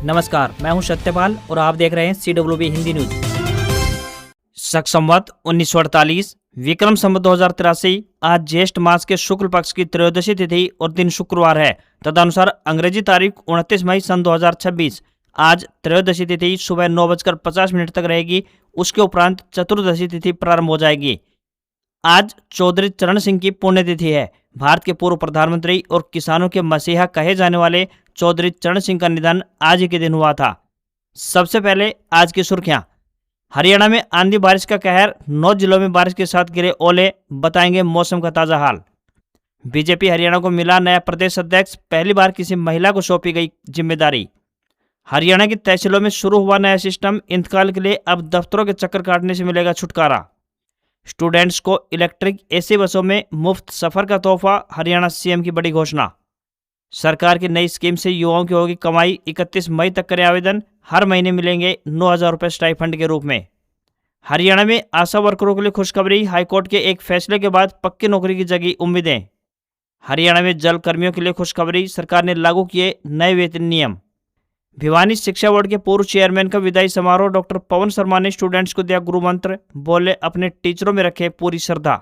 नमस्कार, मैं हूं सत्यपाल और आप देख रहे हैं CWB हिंदी न्यूज। शक संवत 1948 विक्रम संवत 2083 आज ज्येष्ठ मास के शुक्ल पक्ष की त्रयोदशी तिथि और दिन शुक्रवार है। तदनुसार अंग्रेजी तारीख 29 मई सन 2026 आज त्रयोदशी तिथि सुबह 9:50 तक रहेगी। उसके उपरांत चतुर्दशी तिथि प्रारंभ हो जाएगी। आज चौधरी चरण सिंह की पुण्यतिथि है। भारत के पूर्व प्रधानमंत्री और किसानों के मसीहा कहे जाने वाले चौधरी चरण सिंह का निधन आज ही के दिन हुआ था। सबसे पहले आज की सुर्खियां। हरियाणा में आंधी बारिश का कहर, 9 जिलों में बारिश के साथ गिरे ओले, बताएंगे मौसम का ताजा हाल। बीजेपी हरियाणा को मिला नया प्रदेश अध्यक्ष, पहली बार किसी महिला को सौंपी गई जिम्मेदारी। हरियाणा की तहसीलों में शुरू हुआ नया सिस्टम, इंतकाल के लिए अब दफ्तरों के चक्कर काटने से मिलेगा छुटकारा। स्टूडेंट्स को इलेक्ट्रिक एसी बसों में मुफ्त सफर का तोहफा, हरियाणा सीएम की बड़ी घोषणा। सरकार की नई स्कीम से युवाओं की होगी कमाई, 31 मई तक करें आवेदन, हर महीने मिलेंगे 9,000 रुपये स्टाइफंड के रूप में। हरियाणा में आशा वर्करों के लिए खुशखबरी, हाईकोर्ट के एक फैसले के बाद पक्की नौकरी की जगी उम्मीदें। हरियाणा में जल कर्मियों के लिए खुशखबरी, सरकार ने लागू किए नए वेतन नियम। भिवानी शिक्षा बोर्ड के पूर्व चेयरमैन का विदाई समारोह, डॉक्टर पवन शर्मा ने स्टूडेंट्स को दिया गुरु मंत्र, बोले अपने टीचरों में रखे पूरी श्रद्धा।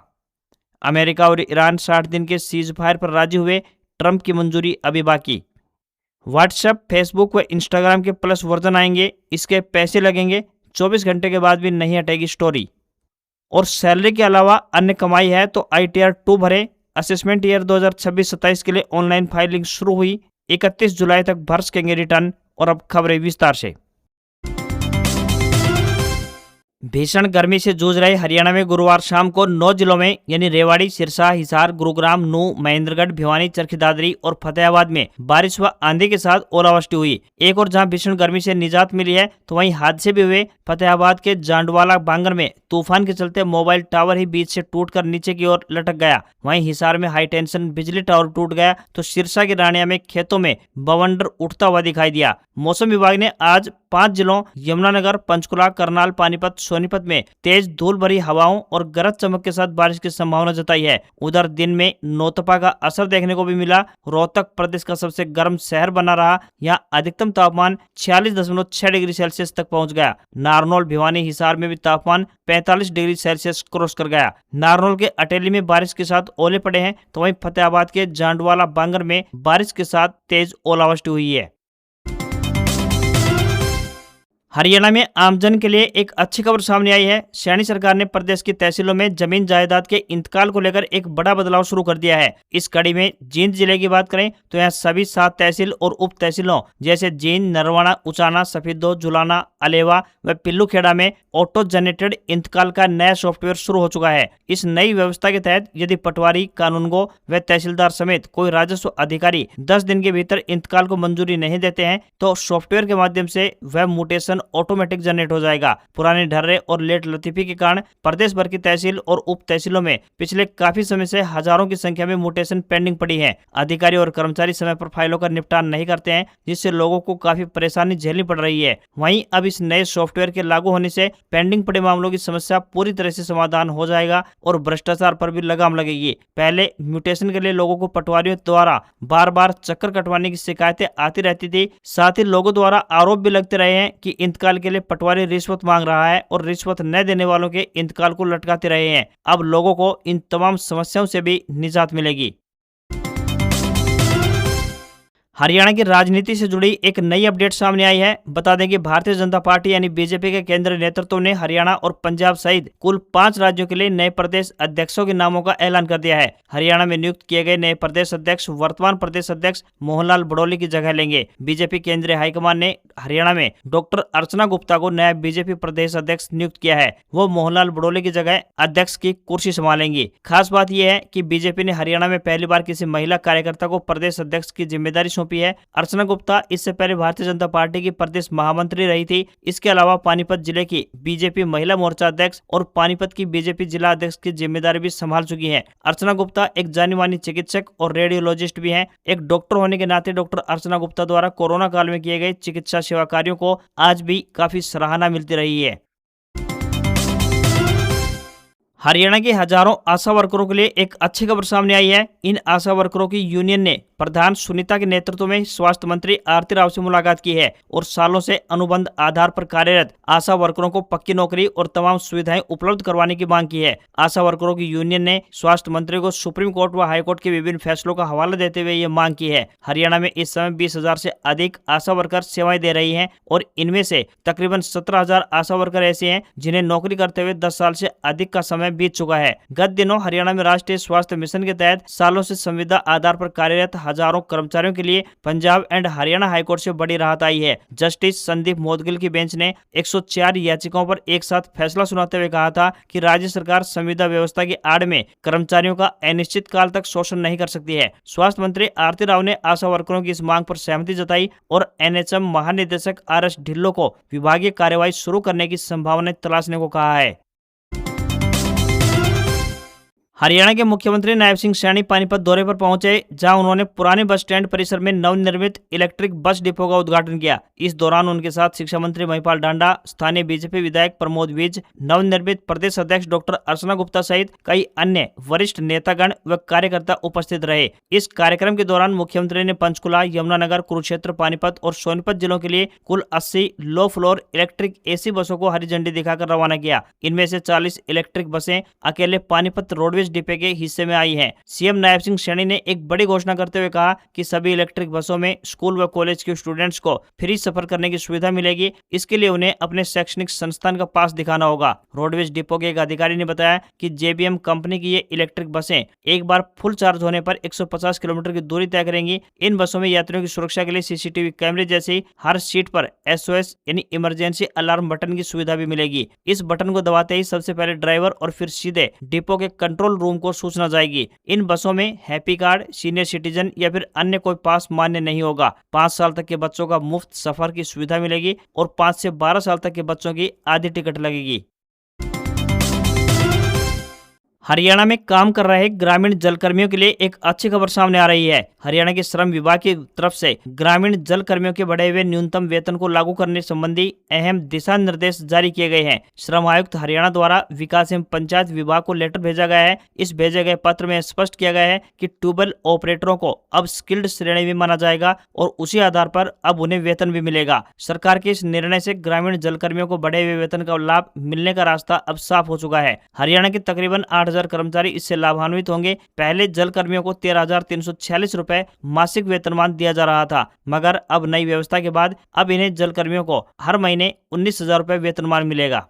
अमेरिका और ईरान 60 दिन के सीज फायर पर राजी हुए, ट्रंप की मंजूरी अभी बाकी। व्हाट्सएप, फेसबुक व इंस्टाग्राम के प्लस वर्जन आएंगे, इसके पैसे लगेंगे, 24 घंटे के बाद भी नहीं हटेगी स्टोरी। और सैलरी के अलावा अन्य कमाई है तो ITR 2 भरें। असेसमेंट ईयर 2026-27 के लिए ऑनलाइन फाइलिंग शुरू हुई, 31 जुलाई तक भर सकेंगे रिटर्न। और अब खबरें विस्तार से। भीषण गर्मी से जूझ रहे हरियाणा में गुरुवार शाम को 9 जिलों में यानी रेवाड़ी, सिरसा, हिसार, गुरुग्राम, नूंह, महेंद्रगढ़, भिवानी, चरखी दादरी और फतेहाबाद में बारिश व आंधी के साथ ओलावृष्टि हुई। एक और जहां भीषण गर्मी से निजात मिली है तो वहीं हादसे भी हुए। फतेहाबाद के जांडवाला बांगर में तूफान के चलते मोबाइल टावर ही बीच से टूटकर नीचे की ओर लटक गया। वहीं हिसार में हाई टेंशन बिजली टावर टूट गया तो सिरसा के रानिया में खेतों में बवंडर उठता हुआ दिखाई दिया। मौसम विभाग ने आज 5 जिलों यमुनानगर, पंचकुला, करनाल, पानीपत, सोनीपत में तेज धूल भरी हवाओं और गरज चमक के साथ बारिश की संभावना जताई है। उधर दिन में नौतपा का असर देखने को भी मिला। रोहतक प्रदेश का सबसे गर्म शहर बना रहा। यहाँ अधिकतम तापमान 46.6 डिग्री सेल्सियस तक पहुंच गया। नारनौल, भिवानी, हिसार में भी तापमान 45 डिग्री सेल्सियस क्रॉस कर गया। नारनौल के अटेली में बारिश के साथ ओले पड़े हैं तो वहीं फतेहाबाद के जांडवाला बांगर में बारिश के साथ तेज ओलावृष्टि हुई है। हरियाणा में आमजन के लिए एक अच्छी खबर सामने आई है। सैनी सरकार ने प्रदेश की तहसीलों में जमीन जायदाद के इंतकाल को लेकर एक बड़ा बदलाव शुरू कर दिया है। इस कड़ी में जींद जिले की बात करें तो यहाँ सभी 7 तहसील और उप तहसीलों जैसे जींद, नरवाना, उचाना, सफीदो, जुलाना, अलेवा व पिल्लूखेड़ा में ऑटो जनरेटेड इंतकाल का नया सॉफ्टवेयर शुरू हो चुका है। इस नई व्यवस्था के तहत यदि पटवारी, कानूनगो व तहसीलदार समेत कोई राजस्व अधिकारी 10 दिन के भीतर इंतकाल को मंजूरी नहीं देते हैं तो सॉफ्टवेयर के माध्यम से वह म्यूटेशन ऑटोमेटिक जनरेट हो जाएगा। पुराने ढर्रे और लेट लतीफी के कारण प्रदेश भर की तहसील और उप तहसीलों में पिछले काफी समय से हजारों की संख्या में म्यूटेशन पेंडिंग पड़ी है। अधिकारी और कर्मचारी समय पर फाइलों का निपटान नहीं करते हैं, जिससे लोगों को काफी परेशानी झेलनी पड़ रही है। वहीं अब इस नए सॉफ्टवेयर के लागू होने से पेंडिंग पड़े मामलों की समस्या पूरी तरह से समाधान हो जाएगा और भ्रष्टाचार पर भी लगाम लगेगी। पहले म्यूटेशन के लिए लोगों को पटवारियों द्वारा बार बार चक्कर कटवाने की शिकायतें आती रहती थी। साथ ही लोगों द्वारा आरोप भी लगते रहे हैं कि इंतकाल के लिए पटवारी रिश्वत मांग रहा है और रिश्वत न देने वालों के इंतकाल को लटकाते रहे हैं। अब लोगों को इन तमाम समस्याओं से भी निजात मिलेगी। हरियाणा की राजनीति से जुड़ी एक नई अपडेट सामने आई है। बता दें कि भारतीय जनता पार्टी यानी बीजेपी के केंद्रीय नेतृत्व ने हरियाणा और पंजाब सहित कुल 5 राज्यों के लिए नए प्रदेश अध्यक्षों के नामों का ऐलान कर दिया है। हरियाणा में नियुक्त किए गए नए प्रदेश अध्यक्ष वर्तमान प्रदेश अध्यक्ष मोहनलाल बड़ौली की जगह लेंगे। बीजेपी केंद्रीय हाईकमान ने हरियाणा में डॉक्टर अर्चना गुप्ता को नया बीजेपी प्रदेश अध्यक्ष नियुक्त किया है। वो मोहनलाल बड़ौली की जगह अध्यक्ष की कुर्सी संभालेंगी। खास बात यह है कि बीजेपी ने हरियाणा में पहली बार किसी महिला कार्यकर्ता को प्रदेश अध्यक्ष की जिम्मेदारी सौंपी है। अर्चना गुप्ता इससे पहले भारतीय जनता पार्टी की प्रदेश महामंत्री रही थी। इसके अलावा पानीपत जिले की बीजेपी महिला मोर्चा अध्यक्ष और पानीपत की बीजेपी जिला अध्यक्ष की जिम्मेदारी भी संभाल चुकी हैं। अर्चना गुप्ता एक जानी मानी चिकित्सक और रेडियोलॉजिस्ट भी हैं। एक डॉक्टर होने के नाते डॉक्टर अर्चना गुप्ता द्वारा कोरोना काल में किए गए चिकित्सा सेवा कार्यों को आज भी काफी सराहना मिलती रही है। हरियाणा के हजारों आशा वर्करों के लिए एक अच्छी खबर सामने आई है। इन आशा वर्करों की यूनियन ने प्रधान सुनीता के नेतृत्व में स्वास्थ्य मंत्री आरती राव से मुलाकात की है और सालों से अनुबंध आधार पर कार्यरत आशा वर्करों को पक्की नौकरी और तमाम सुविधाएं उपलब्ध करवाने की मांग की है। आशा वर्करों की यूनियन ने स्वास्थ्य मंत्री को सुप्रीम कोर्ट व हाईकोर्ट के विभिन्न फैसलों का हवाला देते हुए ये मांग की है। हरियाणा में इस समय 20,000 से अधिक आशा वर्कर सेवाएं दे रही हैं और इनमें से तकरीबन 17,000 आशा वर्कर ऐसे हैं जिन्हें नौकरी करते हुए 10 साल से अधिक का समय बीत चुका है। गत दिनों हरियाणा में राष्ट्रीय स्वास्थ्य मिशन के तहत सालों से संविदा आधार पर कार्यरत हजारों कर्मचारियों के लिए पंजाब एंड हरियाणा हाईकोर्ट से बड़ी राहत आई है। जस्टिस संदीप मोदगिल की बेंच ने 104 याचिकाओं पर एक साथ फैसला सुनाते हुए कहा था कि राज्य सरकार संविदा व्यवस्था की आड़ में कर्मचारियों का अनिश्चित काल तक शोषण नहीं कर सकती है। स्वास्थ्य मंत्री आरती राव ने आशा वर्करों की इस मांग पर सहमति जताई और एनएचएम महानिदेशक आर.एस. ढिल्लों को विभागीय कार्यवाही शुरू करने की संभावनाएं तलाशने को कहा है। हरियाणा के मुख्यमंत्री नायब सिंह सैनी पानीपत दौरे पर पहुंचे, जहां उन्होंने पुराने बस स्टैंड परिसर में नवनिर्मित इलेक्ट्रिक बस डिपो का उद्घाटन किया। इस दौरान उनके साथ शिक्षा मंत्री महिपाल डांडा, स्थानीय बीजेपी विधायक प्रमोद विज, नवनिर्मित प्रदेश अध्यक्ष डॉक्टर अर्चना गुप्ता सहित कई अन्य वरिष्ठ नेतागण व कार्यकर्ता उपस्थित रहे। इस कार्यक्रम के दौरान मुख्यमंत्री ने पंचकुला, यमुनानगर, कुरुक्षेत्र, पानीपत और सोनीपत जिलों के लिए कुल 80 लो फ्लोर इलेक्ट्रिक एसी बसों को हरी झंडी दिखाकर रवाना किया। इनमें से 40 इलेक्ट्रिक बसें अकेले पानीपत रोडवेज डिपो के हिस्से में आई हैं। सीएम नायब सिंह सैनी ने एक बड़ी घोषणा करते हुए कहा कि सभी इलेक्ट्रिक बसों में स्कूल व कॉलेज के स्टूडेंट्स को फ्री सफर करने की सुविधा मिलेगी। इसके लिए उन्हें अपने शैक्षणिक संस्थान का पास दिखाना होगा। रोडवेज डिपो के एक अधिकारी ने बताया कि जेबीएम कंपनी की ये इलेक्ट्रिक बसें एक बार फुल चार्ज होने पर 150 किलोमीटर की दूरी तय करेंगी। इन बसों में यात्रियों की सुरक्षा के लिए सीसीटीवी कैमरे जैसे हर सीट पर SOS यानी इमरजेंसी अलार्म बटन की सुविधा भी मिलेगी। इस बटन को दबाते ही सबसे पहले ड्राइवर और फिर सीधे डिपो के कंट्रोल रूम को सूचना जाएगी। इन बसों में हैप्पी कार्ड, सीनियर सिटीजन या फिर अन्य कोई पास मान्य नहीं होगा। 5 साल तक के बच्चों का मुफ्त सफर की सुविधा मिलेगी और 5 से 12 साल तक के बच्चों की आधी टिकट लगेगी। हरियाणा में काम कर रहे ग्रामीण जल कर्मियों के लिए एक अच्छी खबर सामने आ रही है। हरियाणा के श्रम विभाग की तरफ से ग्रामीण जल कर्मियों के बढ़े हुए न्यूनतम वेतन को लागू करने संबंधी अहम दिशा निर्देश जारी किए गए हैं। श्रम आयुक्त हरियाणा द्वारा विकास एवं पंचायत विभाग को लेटर भेजा गया है। इस भेजे गए पत्र में स्पष्ट किया गया है कि ट्यूबवेल ऑपरेटरों को अब स्किल्ड श्रेणी में माना जाएगा और उसी आधार पर अब उन्हें वेतन भी मिलेगा। सरकार के इस निर्णय से ग्रामीण जल कर्मियों को बढ़े हुए वेतन का लाभ मिलने का रास्ता अब साफ हो चुका है। हरियाणा के तकरीबन 8,000 कर्मचारी इससे लाभान्वित होंगे। पहले जल कर्मियों को 13,346 रुपए मासिक वेतनमान दिया जा रहा था, मगर अब नई व्यवस्था के बाद अब इन्हें जल कर्मियों को हर महीने 19,000 रुपए वेतनमान मिलेगा।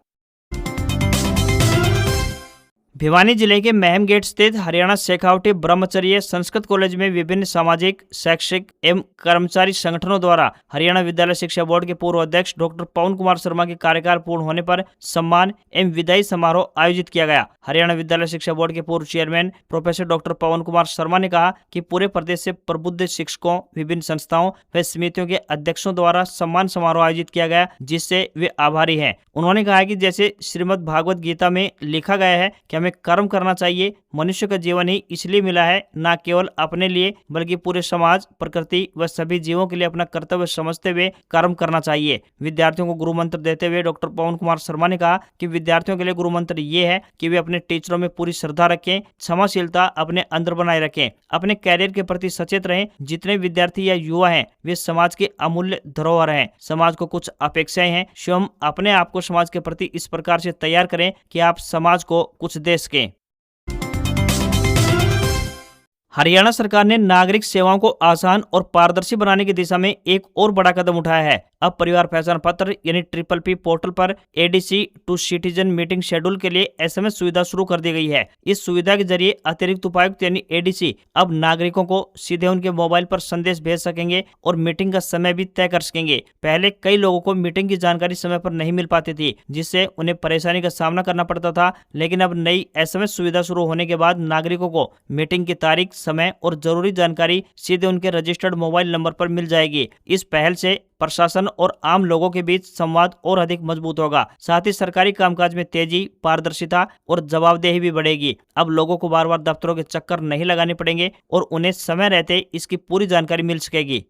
भिवानी जिले के महम गेट स्थित हरियाणा शेखावटी ब्रह्मचर्य संस्कृत कॉलेज में विभिन्न सामाजिक, शैक्षिक एवं कर्मचारी संगठनों द्वारा हरियाणा विद्यालय शिक्षा बोर्ड के पूर्व अध्यक्ष डॉक्टर पवन कुमार शर्मा के कार्यकाल पूर्ण होने पर सम्मान एवं विदाई समारोह आयोजित किया गया। हरियाणा विद्यालय शिक्षा बोर्ड के पूर्व चेयरमैन प्रोफेसर डॉक्टर पवन कुमार शर्मा ने कहा कि पूरे प्रदेश से प्रबुद्ध शिक्षकों, विभिन्न संस्थाओं व समितियों के अध्यक्षों द्वारा सम्मान समारोह आयोजित किया गया, जिससे वे आभारी हैं। उन्होंने कहा कि जैसे श्रीमद् भागवत गीता में लिखा गया है कि हमें कर्म करना चाहिए। मनुष्य का जीवन ही इसलिए मिला है, न केवल अपने लिए बल्कि पूरे समाज, प्रकृति व सभी जीवों के लिए अपना कर्तव्य समझते हुए कर्म करना चाहिए। विद्यार्थियों को गुरु मंत्र देते हुए डॉक्टर पवन कुमार शर्मा ने कहा कि विद्यार्थियों के लिए गुरु मंत्र ये है कि वे अपने टीचरों में पूरी श्रद्धा रखें, क्षमाशीलता अपने अंदर बनाए रखें, अपने कैरियर के प्रति सचेत रहें। जितने विद्यार्थी या युवा हैं वे समाज के अमूल्य धरोहर हैं। समाज को कुछ अपेक्षाएं हैं, स्वयं अपने आप को समाज के प्रति इस प्रकार से तैयार करें कि आप समाज को कुछ दे सकें। हरियाणा सरकार ने नागरिक सेवाओं को आसान और पारदर्शी बनाने की दिशा में एक और बड़ा कदम उठाया है। अब परिवार पहचान पत्र यानी PPP पोर्टल पर ADC to citizen meeting schedule के लिए SMS सुविधा शुरू कर दी गई है। इस सुविधा के जरिए अतिरिक्त उपायुक्त यानी ADC अब नागरिकों को सीधे उनके मोबाइल पर संदेश भेज सकेंगे और मीटिंग का समय भी तय कर सकेंगे। पहले कई लोगों को मीटिंग की जानकारी समय पर नहीं मिल पाती थी, जिससे उन्हें परेशानी का सामना करना पड़ता था। लेकिन अब नई SMS सुविधा शुरू होने के बाद नागरिकों को मीटिंग की तारीख, समय और जरूरी जानकारी सीधे उनके रजिस्टर्ड मोबाइल नंबर पर मिल जाएगी। इस पहल से प्रशासन और आम लोगों के बीच संवाद और अधिक मजबूत होगा। साथ ही सरकारी कामकाज में तेजी, पारदर्शिता और जवाबदेही भी बढ़ेगी। अब लोगों को बार बार दफ्तरों के चक्कर नहीं लगाने पड़ेंगे और उन्हें समय रहते इसकी पूरी जानकारी मिल सकेगी।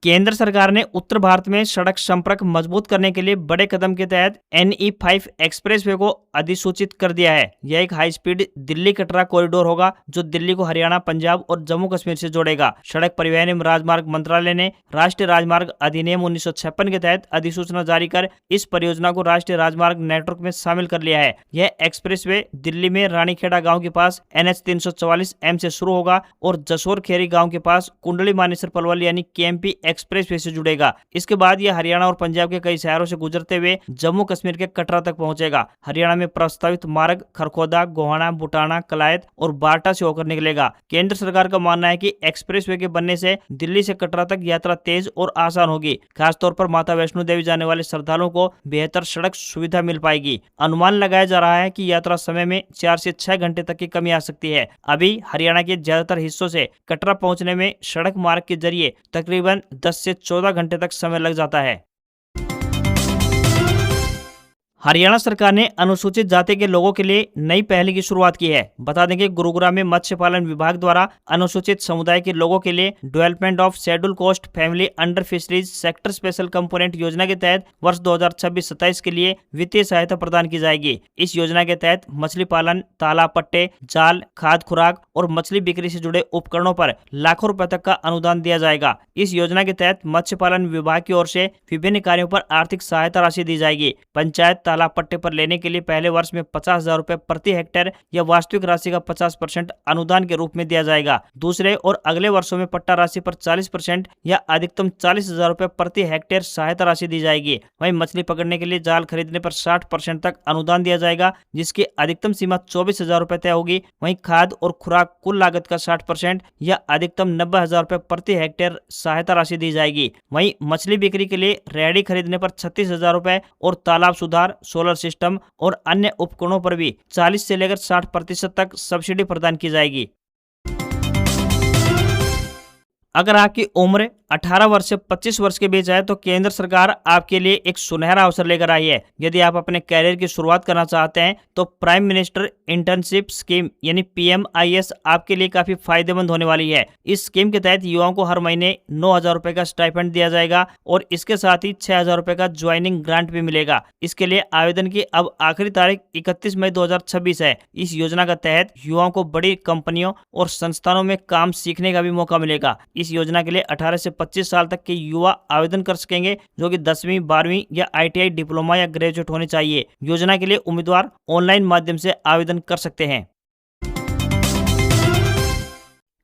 केंद्र सरकार ने उत्तर भारत में सड़क संपर्क मजबूत करने के लिए बड़े कदम के तहत NE5 एक्सप्रेसवे को अधिसूचित कर दिया है। यह एक high speed Delhi Katra corridor होगा जो दिल्ली को हरियाणा, पंजाब और जम्मू कश्मीर से जोड़ेगा। सड़क परिवहन एवं राजमार्ग मंत्रालय ने राष्ट्रीय राजमार्ग अधिनियम 1956 के तहत अधिसूचना जारी कर इस परियोजना को राष्ट्रीय राजमार्ग नेटवर्क में शामिल कर लिया है। यह एक्सप्रेसवे दिल्ली में रानीखेड़ा गाँव के पास NH 344M से शुरू होगा और जसोर खेरी गाँव के पास कुंडली मानेसर पलवल यानी KMP एक्सप्रेसवे से जुड़ेगा। इसके बाद यह हरियाणा और पंजाब के कई शहरों से गुजरते हुए जम्मू कश्मीर के कटरा तक पहुंचेगा। हरियाणा में प्रस्तावित मार्ग खरखोदा, गोहाना, बुटाना, कलायत और बाटा से होकर निकलेगा। केंद्र सरकार का मानना है कि एक्सप्रेसवे के बनने से दिल्ली से कटरा तक यात्रा तेज और आसान होगी। खासतौर पर माता वैष्णो देवी जाने वाले श्रद्धालुओं को बेहतर सड़क सुविधा मिल पाएगी। अनुमान लगाया जा रहा है कि यात्रा समय में 4 से 6 घंटे तक की कमी आ सकती है। अभी हरियाणा के ज्यादातर हिस्सों से कटरा पहुंचने में सड़क मार्ग के जरिए तकरीबन 10 से 14 घंटे तक समय लग जाता है। हरियाणा सरकार ने अनुसूचित जाति के लोगों के लिए नई पहल की शुरुआत की है। बता दें कि गुरुग्राम में मत्स्य पालन विभाग द्वारा अनुसूचित समुदाय के लोगों के लिए development of schedule caste family under fisheries sector special component योजना के तहत वर्ष 2026-27 के लिए वित्तीय सहायता प्रदान की जाएगी। इस योजना के तहत मछली पालन, तालाब पट्टे, जाल, खाद खुराक और मछली बिक्री से जुड़े उपकरणों पर लाखों रुपए तक का अनुदान दिया जाएगा। इस योजना के तहत मत्स्य पालन विभाग की ओर से विभिन्न कार्यों पर आर्थिक सहायता राशि दी जाएगी। पंचायत तालाब पट्टे पर लेने के लिए पहले वर्ष में 50,000 रुपए प्रति हेक्टेयर या वास्तविक राशि का 50% अनुदान के रूप में दिया जाएगा। दूसरे और अगले वर्षों में पट्टा राशि पर 40% या अधिकतम 40,000 रुपए प्रति हेक्टेयर सहायता राशि दी जाएगी। वहीं मछली पकड़ने के लिए जाल खरीदने पर 60% तक अनुदान दिया जाएगा, जिसकी अधिकतम सीमा 24,000 रुपए तय होगी। वहीं खाद और खुराक कुल लागत का 60% या अधिकतम 90,000 रुपए प्रति हेक्टेयर सहायता राशि दी जाएगी। वहीं मछली बिक्री के लिए रेडी खरीदने पर 36,000 रुपए और तालाब सुधार, सोलर सिस्टम और अन्य उपकरणों पर भी 40 से लेकर 60% तक सब्सिडी प्रदान की जाएगी। अगर आपकी उम्र 18 वर्ष से 25 वर्ष के बीच है तो केंद्र सरकार आपके लिए एक सुनहरा अवसर लेकर आई है। यदि आप अपने कैरियर की शुरुआत करना चाहते हैं तो प्राइम मिनिस्टर इंटर्नशिप स्कीम यानी PMIS आपके लिए काफी फायदेमंद होने वाली है। इस स्कीम के तहत युवाओं को हर महीने 9,000 रुपए का स्टाइपेंड दिया जाएगा और इसके साथ ही 6,000 रुपए का ज्वाइनिंग ग्रांट भी मिलेगा। इसके लिए आवेदन की अब आखिरी तारीख 31 मई 2026 है। इस योजना के तहत युवाओं को बड़ी कंपनियों और संस्थानों में काम सीखने का भी मौका मिलेगा। इस योजना के लिए 18 से 25 साल तक के युवा आवेदन कर सकेंगे, जो कि 10वीं, 12वीं या ITI डिप्लोमा या ग्रेजुएट होने चाहिए। योजना के लिए उम्मीदवार ऑनलाइन माध्यम से आवेदन कर सकते हैं।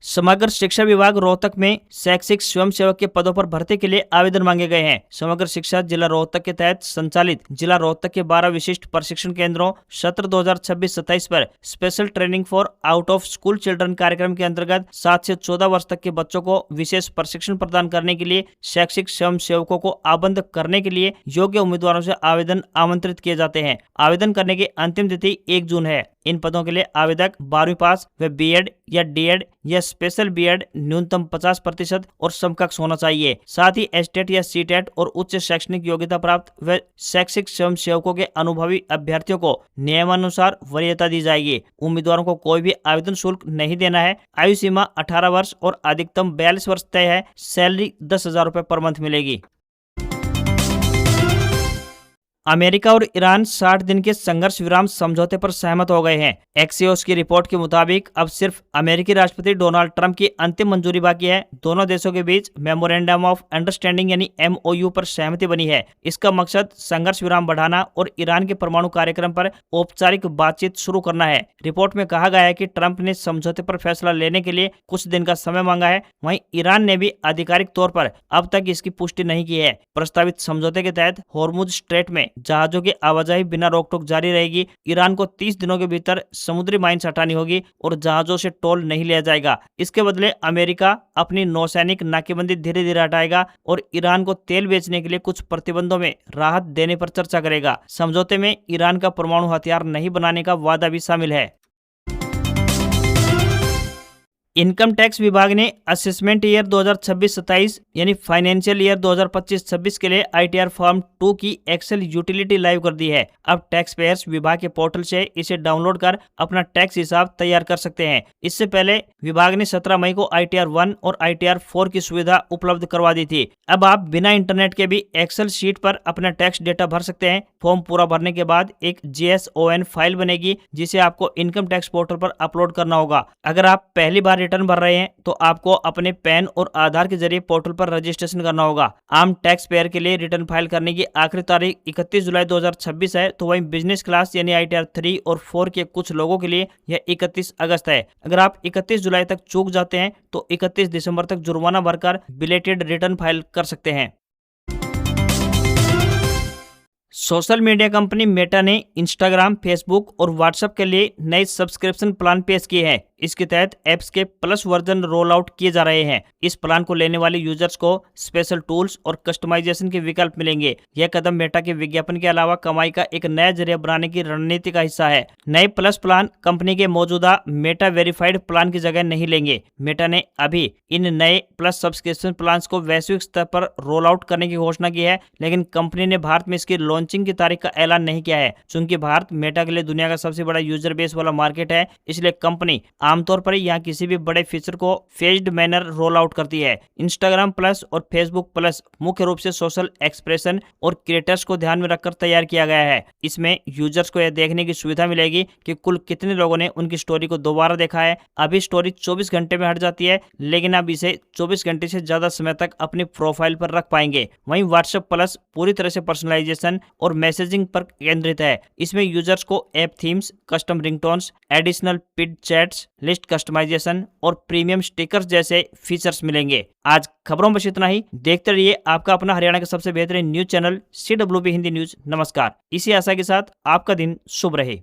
समग्र शिक्षा विभाग रोहतक में शैक्षिक स्वयंसेवक के पदों पर भर्ती के लिए आवेदन मांगे गए हैं। समग्र शिक्षा जिला रोहतक के तहत संचालित जिला रोहतक के 12 विशिष्ट प्रशिक्षण केंद्रों सत्र 2026-27 पर special training for out of school children कार्यक्रम के अंतर्गत 7 से 14 वर्ष तक के बच्चों को विशेष प्रशिक्षण प्रदान करने के लिए शैक्षिक स्वयंसेवकों को आबद्ध करने के लिए योग्य उम्मीदवारों से आवेदन आमंत्रित किए जाते हैं। आवेदन करने की अंतिम तिथि 1 जून है। इन पदों के लिए आवेदक 12वीं पास व B.Ed या D.Ed या स्पेशल B.Ed न्यूनतम 50% और समकक्ष होना चाहिए। साथ ही STET या CTET और उच्च शैक्षणिक योग्यता प्राप्त व शैक्षिक स्वयंसेवकों के अनुभवी अभ्यर्थियों को नियमानुसार वरीयता दी जाएगी। उम्मीदवारों को कोई भी आवेदन शुल्क नहीं देना है। आयु सीमा 18 वर्ष और अधिकतम 42 वर्ष तय है। सैलरी 10,000 रुपए पर मंथ मिलेगी। अमेरिका और ईरान 60 दिन के संघर्ष विराम समझौते पर सहमत हो गए हैं। एक्सियोस की रिपोर्ट के मुताबिक अब सिर्फ अमेरिकी राष्ट्रपति डोनाल्ड ट्रंप की अंतिम मंजूरी बाकी है। दोनों देशों के बीच मेमोरेंडम ऑफ अंडरस्टैंडिंग यानी MOU पर सहमति बनी है। इसका मकसद संघर्ष विराम बढ़ाना और ईरान के परमाणु कार्यक्रम पर औपचारिक बातचीत शुरू करना है। रिपोर्ट में कहा गया है कि ट्रंप ने समझौते पर फैसला लेने के लिए कुछ दिन का समय मांगा है। वहीं ईरान ने भी आधिकारिक तौर पर अब तक इसकी पुष्टि नहीं की है। प्रस्तावित समझौते के तहत होर्मुज स्ट्रेट में जहाजों की आवाजाही बिना रोक टोक जारी रहेगी। ईरान को 30 दिनों के भीतर समुद्री माइंस हटानी होगी और जहाजों से टोल नहीं लिया जाएगा। इसके बदले अमेरिका अपनी नौसैनिक नाकेबंदी धीरे धीरे हटाएगा और ईरान को तेल बेचने के लिए कुछ प्रतिबंधों में राहत देने पर चर्चा करेगा। समझौते में ईरान का परमाणु हथियार नहीं बनाने का वादा भी शामिल है। इनकम टैक्स विभाग ने असेसमेंट ईयर 2026-27 यानी फाइनेंशियल ईयर 2025-26 के लिए आईटीआर फॉर्म 2 की एक्सेल यूटिलिटी लाइव कर दी है। अब टैक्स पेयर्स विभाग के पोर्टल से इसे डाउनलोड कर अपना टैक्स हिसाब तैयार कर सकते हैं। इससे पहले विभाग ने 17 मई को आईटीआर 1 और आईटीआर 4 की सुविधा उपलब्ध करवा दी थी। अब आप बिना इंटरनेट के भी एक्सेल शीट पर अपना टैक्स डेटा भर सकते हैं। फॉर्म पूरा भरने के बाद एक JSON फाइल बनेगी जिसे आपको इनकम टैक्स पोर्टल पर अपलोड करना होगा। अगर आप पहली बार रिटर्न भर रहे हैं तो आपको अपने पैन और आधार के जरिए पोर्टल पर रजिस्ट्रेशन करना होगा। आम टैक्स पेयर के लिए रिटर्न फाइल करने की आखिरी तारीख 31 जुलाई 2026 है, तो वहीं बिजनेस क्लास यानी आईटीआर 3 और 4 के कुछ लोगों के लिए यह 31 अगस्त है। अगर आप 31 जुलाई तक चूक जाते हैं तो 31 दिसंबर तक जुर्माना भरकर बिलेटेड रिटर्न फाइल कर सकते हैं। सोशल मीडिया कंपनी मेटा ने इंस्टाग्राम, फेसबुक और व्हाट्सएप के लिए नए सब्सक्रिप्शन प्लान पेश किए हैं। इसके तहत ऐप्स के प्लस वर्जन रोल आउट किए जा रहे हैं। इस प्लान को लेने वाले यूजर्स को स्पेशल टूल्स और कस्टमाइजेशन के विकल्प मिलेंगे। यह कदम मेटा के विज्ञापन के अलावा कमाई का एक नया जरिया बनाने की रणनीति का हिस्सा है। नए प्लस प्लान कंपनी के मौजूदा मेटा वेरीफाइड प्लान की जगह नहीं लेंगे। मेटा ने अभी इन नए प्लस सब्सक्रिप्शन प्लान को वैश्विक स्तर पर रोल आउट करने की घोषणा की है, लेकिन कंपनी ने भारत में इसकी लॉन्चिंग की तारीख का ऐलान नहीं किया है। चूंकि भारत मेटा के लिए दुनिया का सबसे बड़ा यूजर बेस वाला मार्केट है, इसलिए कंपनी आमतौर पर यहाँ किसी भी बड़े फीचर को फेज्ड मैनर रोल आउट करती है। इंस्टाग्राम प्लस और फेसबुक प्लस मुख्य रूप से सोशल एक्सप्रेशन और क्रिएटर्स को ध्यान में रखकर तैयार किया गया है। इसमें यूजर्स को यह देखने की सुविधा मिलेगी कि कुल कितने लोगों ने उनकी स्टोरी को दोबारा देखा है। अभी स्टोरी 24 घंटे में हट जाती है, लेकिन अब इसे 24 घंटे से ज्यादा समय तक अपनी प्रोफाइल पर रख पाएंगे। वहीं व्हाट्सएप प्लस पूरी तरह से पर्सनलाइजेशन और मैसेजिंग पर केंद्रित है। इसमें यूजर्स को app themes, custom ringtones, additional पिड चैट्स, लिस्ट कस्टमाइजेशन और प्रीमियम स्टिकर्स जैसे फीचर्स मिलेंगे। आज खबरों में बस इतना ही। देखते रहिए आपका अपना हरियाणा का सबसे बेहतरीन news channel CWB Hindi news. नमस्कार। इसी आशा के साथ आपका दिन शुभ रहे।